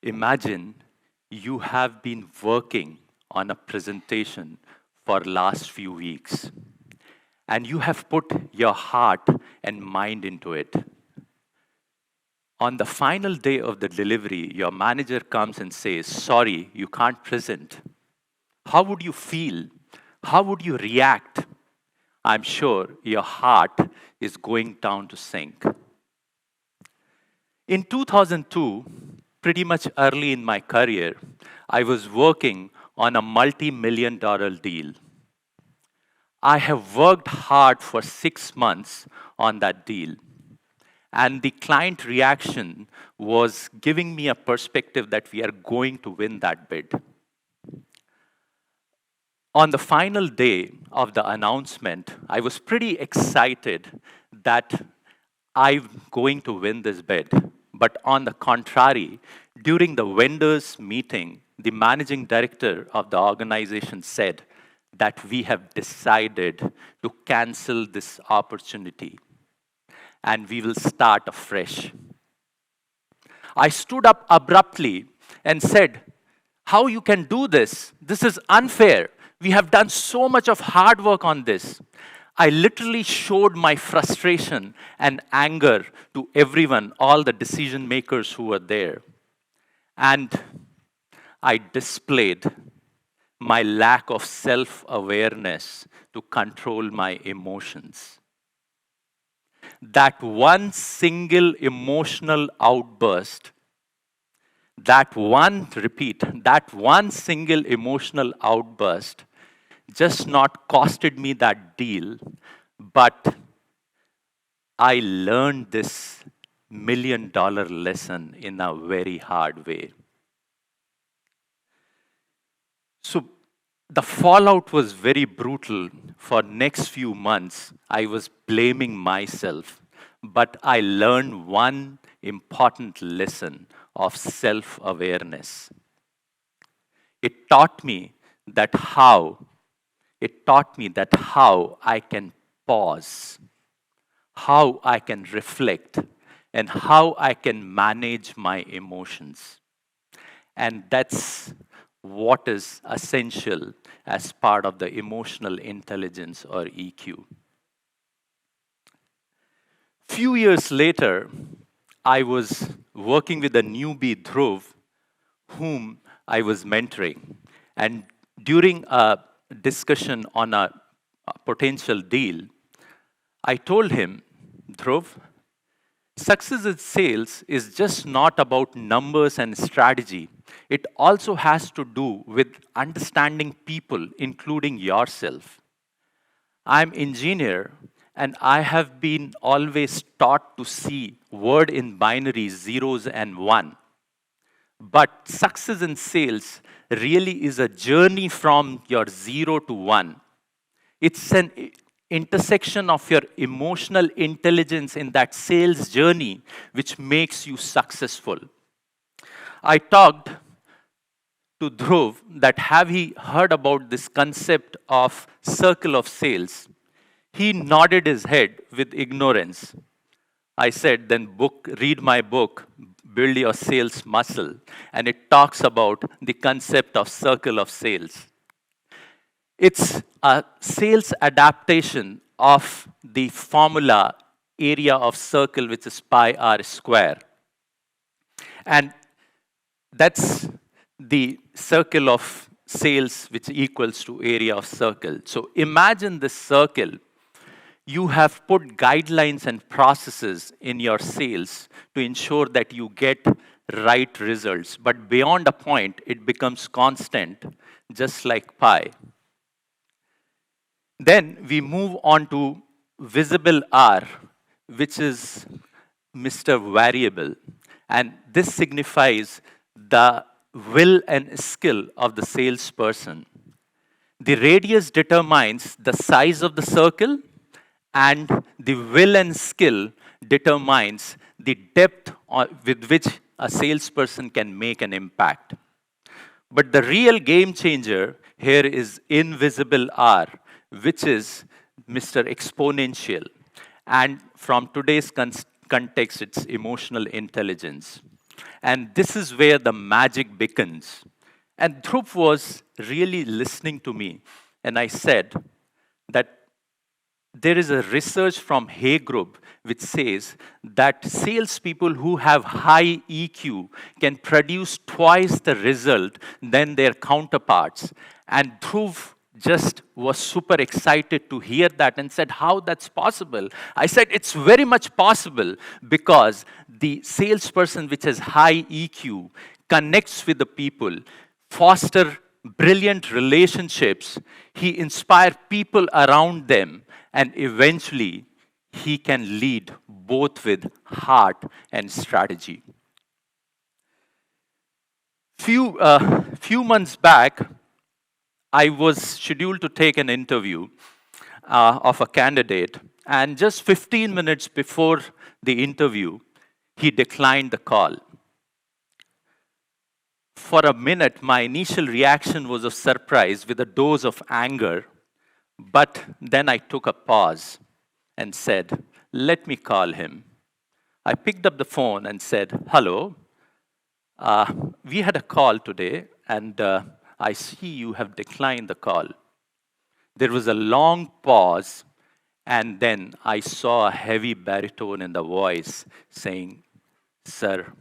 Imagine you have been working on a presentation for last few weeks and you have put your heart and mind into it. On the final day of the delivery, your manager comes and says, "Sorry, you can't present." How would you feel? How would you react? I'm sure your heart is going down to sink. In 2002, pretty much early in my career, I was working on a multi-million-dollar deal. I have worked hard for 6 months on that deal. And the client reaction was giving me a perspective that we are going to win that bid. On the final day of the announcement, I was pretty excited that I'm going to win this bid. But on the contrary, during the vendors meeting, the managing director of the organization said that we have decided to cancel this opportunity and we will start afresh. I stood up abruptly and said, "How you can do this? This is unfair. We have done so much of hard work on this." I literally showed my frustration and anger to everyone, all the decision makers who were there. And I displayed my lack of self-awareness to control my emotions. That one single emotional outburst, that one single emotional outburst just not costed me that deal, but I learned this $1 million lesson in a very hard way. So the fallout was very brutal. For next few months, I was blaming myself, but I learned one important lesson of self-awareness. It taught me that how I can pause, how I can reflect, and how I can manage my emotions. And that's what is essential as part of the emotional intelligence or EQ. Few years later, I was working with a newbie Dhruv, whom I was mentoring. And during a discussion on a potential deal, I told him, "Dhruv, success in sales is just not about numbers and strategy. It also has to do with understanding people, including yourself. I'm engineer and I have been always taught to see word in binaries, zeros and one. But success in sales really is a journey from your 0 to 1. It's an intersection of your emotional intelligence in that sales journey which makes you successful." I talked to Dhruv that have he heard about this concept of circle of sales. He nodded his head with ignorance. I said, "Then read my book, Build Your Sales Muscle," and it talks about the concept of circle of sales. It's a sales adaptation of the formula area of circle, which is pi r square. And that's the circle of sales, which equals to area of circle. So imagine this circle. You have put guidelines and processes in your sales to ensure that you get right results. But beyond a point, it becomes constant, just like pi. Then we move on to visible R, which is Mr. Variable. And this signifies the will and skill of the salesperson. The radius determines the size of the circle, and the will and skill determines the depth with which a salesperson can make an impact. But the real game changer here is invisible R, which is Mr. Exponential. And from today's context, it's emotional intelligence. And this is where the magic begins. And Dhruv was really listening to me. And I said that there is a research from Hay Group which says that salespeople who have high EQ can produce twice the result than their counterparts. And Dhruv just was super excited to hear that and said, how that's possible? I said, it's very much possible because the salesperson which has high EQ connects with the people, foster brilliant relationships, he inspires people around them, and eventually he can lead both with heart and strategy. Few months back, I was scheduled to take an interview of a candidate, and just 15 minutes before the interview, he declined the call. For a minute, my initial reaction was of surprise with a dose of anger, but then I took a pause and said, let me call him. I picked up the phone and said, hello, we had a call today, and I see you have declined the call. There was a long pause, and then I saw a heavy baritone in the voice saying, sir,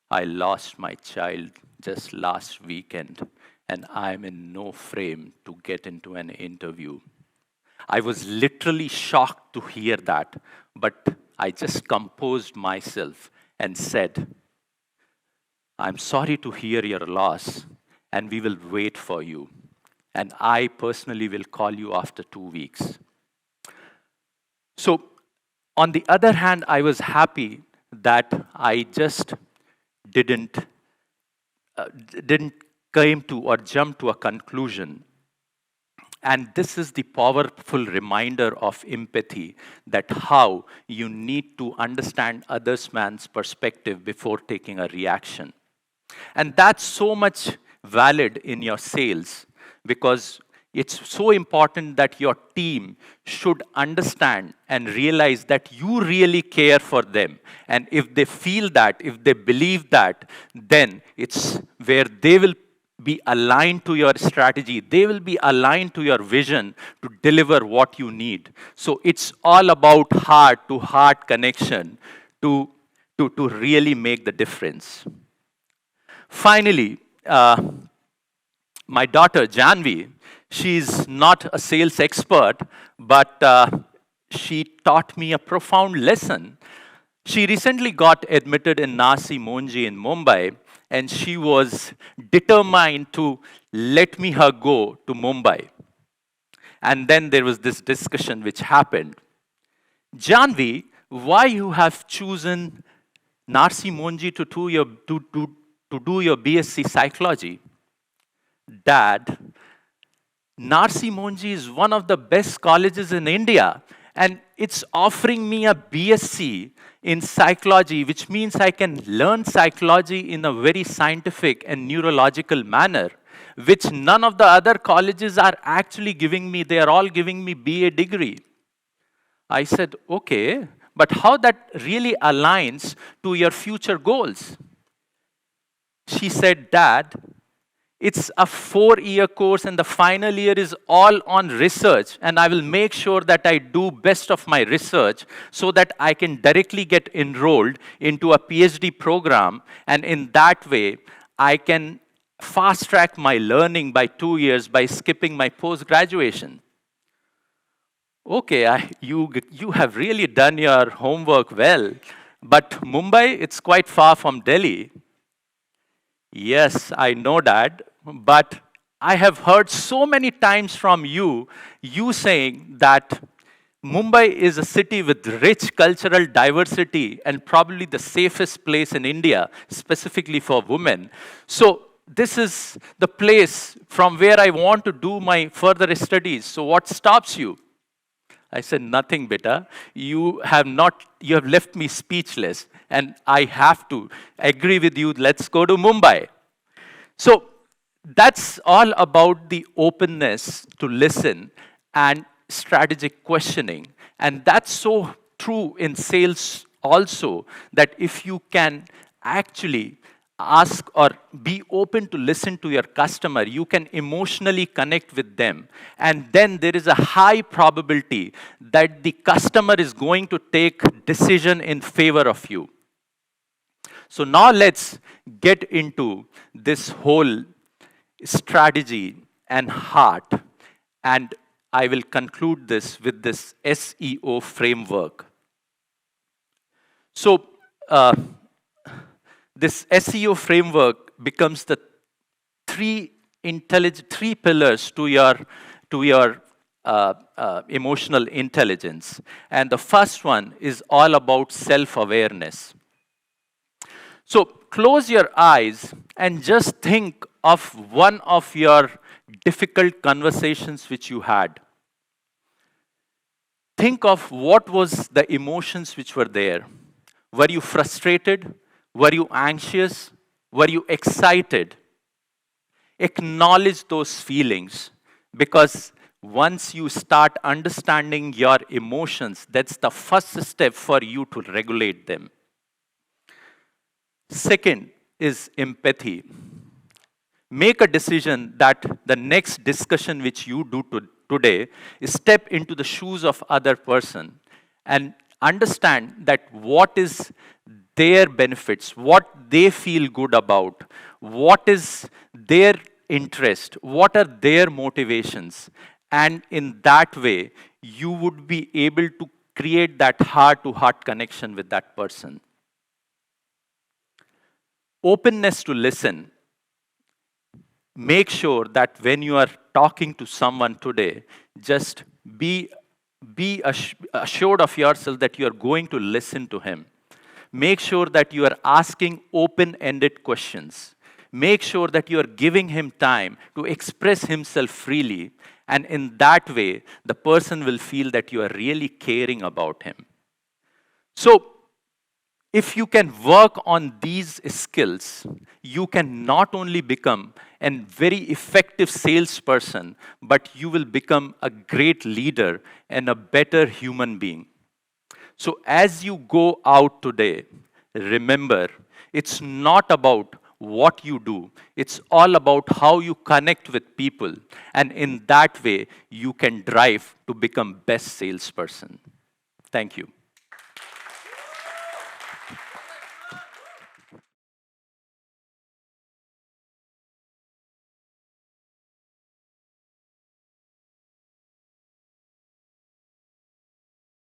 I lost my child just last weekend, and I'm in no frame to get into an interview. I was literally shocked to hear that, but I just composed myself and said, I'm sorry to hear your loss, and we will wait for you. And I personally will call you after 2 weeks. So, on the other hand, I was happy that I just didn't came to or jump to a conclusion. And this is the powerful reminder of empathy, that how you need to understand others man's perspective before taking a reaction. And that's so much valid in your sales, because it's so important that your team should understand and realize that you really care for them. And if they feel that, if they believe that, then it's where they will be aligned to your strategy. They will be aligned to your vision to deliver what you need. So it's all about heart-to-heart connection to really make the difference. Finally, my daughter, Janvi, she's not a sales expert, but she taught me a profound lesson. She recently got admitted in Nasi Monji in Mumbai, and she was determined to let me her go to Mumbai. And then there was this discussion which happened. Janvi, why you have chosen Nasi Monji to do your BSc psychology? Dad, Narsi Monji is one of the best colleges in India, and it's offering me a BSc in psychology, which means I can learn psychology in a very scientific and neurological manner, which none of the other colleges are actually giving me. They are all giving me BA degree. I said, okay, but how that really aligns to your future goals? She said, Dad, it's a 4-year course, and the final year is all on research, and I will make sure that I do best of my research so that I can directly get enrolled into a PhD program, and in that way, I can fast track my learning by 2 years by skipping my post-graduation. Okay, you have really done your homework well, but Mumbai, it's quite far from Delhi. Yes, I know, Dad, but I have heard so many times from you saying that Mumbai is a city with rich cultural diversity and probably the safest place in India, specifically for women. So this is the place from where I want to do my further studies. So what stops you? I said, nothing, beta. You have left me speechless, and I have to agree with you. Let's go to Mumbai. So that's all about the openness to listen and strategic questioning. And that's so true in sales also, that if you can actually ask or be open to listen to your customer, you can emotionally connect with them. And then there is a high probability that the customer is going to take decision in favor of you. So now let's get into this whole strategy and heart. And I will conclude this with this SEO framework. So this SEO framework becomes the three pillars to your emotional intelligence. And the first one is all about self-awareness. So close your eyes and just think of one of your difficult conversations which you had. Think of what was the emotions which were there. Were you frustrated? Were you anxious? Were you excited? Acknowledge those feelings, because once you start understanding your emotions, that's the first step for you to regulate them. Second is empathy. Make a decision that the next discussion which you do today is step into the shoes of other person and understand that what is their benefits, what they feel good about, what is their interest, what are their motivations. And in that way, you would be able to create that heart-to-heart connection with that person. Openness to listen. Make sure that when you are talking to someone today, just be assured of yourself that you are going to listen to him. Make sure that you are asking open-ended questions. Make sure that you are giving him time to express himself freely. And in that way, the person will feel that you are really caring about him. So, if you can work on these skills, you can not only become a very effective salesperson, but you will become a great leader and a better human being. So as you go out today, remember, it's not about what you do. It's all about how you connect with people. And in that way, you can drive to become best salesperson. Thank you.